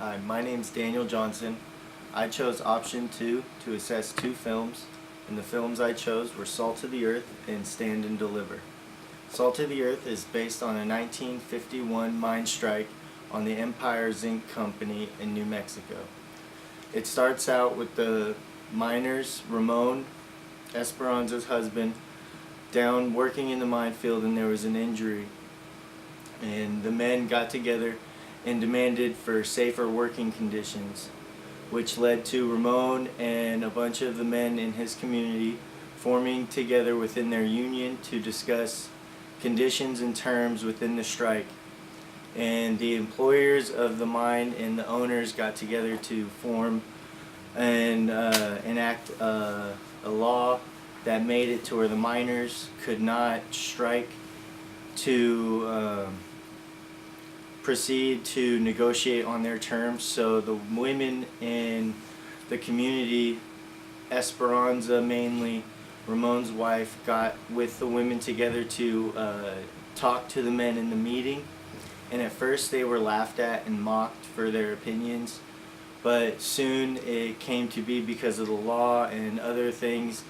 Hi, my name's Daniel Johnson. I chose option 2 to assess 2 films, and the films I chose were Salt of the Earth and Stand and Deliver. Salt of the Earth is based on a 1951 mine strike on the Empire Zinc Company in New Mexico. It starts out with the miners, Ramon, Esperanza's husband, down working in the minefield, and there was an injury. And the men got together and demanded for safer working conditions, which led to Ramon and a bunch of the men in his community forming together within their union to discuss conditions and terms within the strike. And the employers of the mine and the owners got together to form and enact a law that made it to where the miners could not strike to proceed to negotiate on their terms. So the women in the community, Esperanza mainly, Ramon's wife, got with the women together to talk to the men in the meeting. And at first they were laughed at and mocked for their opinions, but soon it came to be because of the law and other things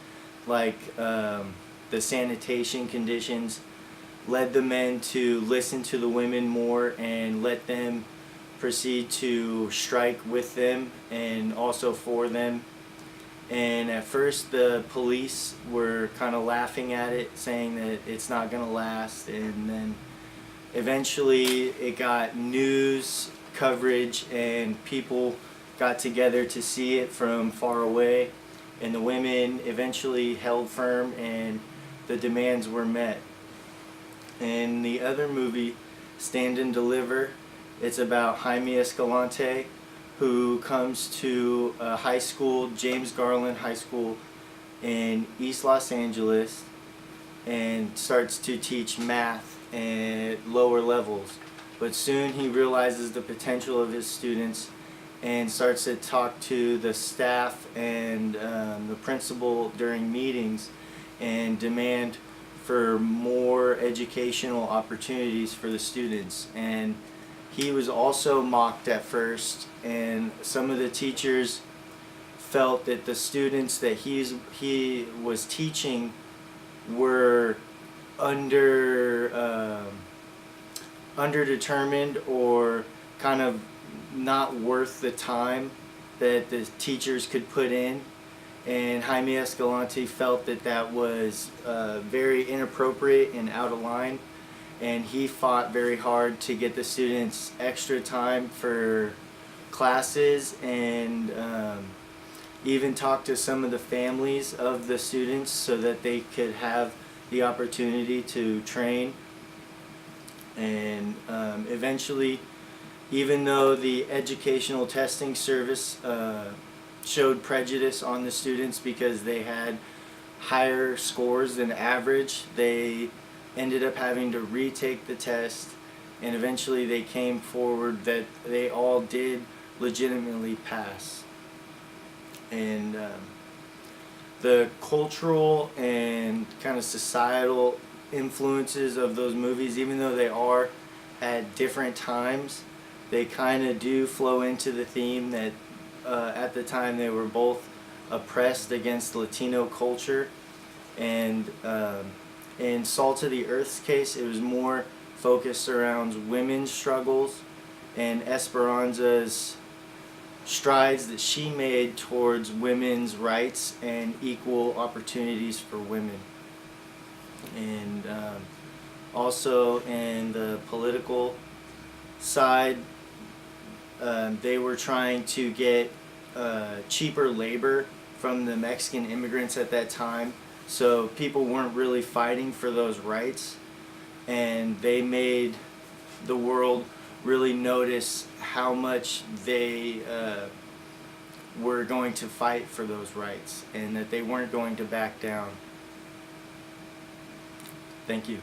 like the sanitation conditions led the men to listen to the women more and let them proceed to strike with them and also for them. And at first the police were kind of laughing at it, saying that it's not going to last, and then eventually it got news coverage and people got together to see it from far away, and the women eventually held firm and the demands were met. In the other movie, Stand and Deliver, it's about Jaime Escalante, who comes to a high school, James Garland High School in East Los Angeles, and starts to teach math at lower levels. But soon he realizes the potential of his students and starts to talk to the staff and the principal during meetings and demand for more educational opportunities for the students. And he was also mocked at first, and some of the teachers felt that the students that he was teaching were underdetermined or kind of not worth the time that the teachers could put in. And Jaime Escalante felt that that was very inappropriate and out of line, and he fought very hard to get the students extra time for classes, and even talked to some of the families of the students so that they could have the opportunity to train. And eventually, even though the educational testing service showed prejudice on the students because they had higher scores than average, they ended up having to retake the test, and eventually they came forward that they all did legitimately pass. And the cultural and kind of societal influences of those movies, even though they are at different times, they kind of do flow into the theme that at the time they were both oppressed against Latino culture. And in Salt of the Earth's case, it was more focused around women's struggles and Esperanza's strides that she made towards women's rights and equal opportunities for women. And also in the political side, they were trying to get cheaper labor from the Mexican immigrants at that time, so people weren't really fighting for those rights, and they made the world really notice how much they were going to fight for those rights and that they weren't going to back down. Thank you.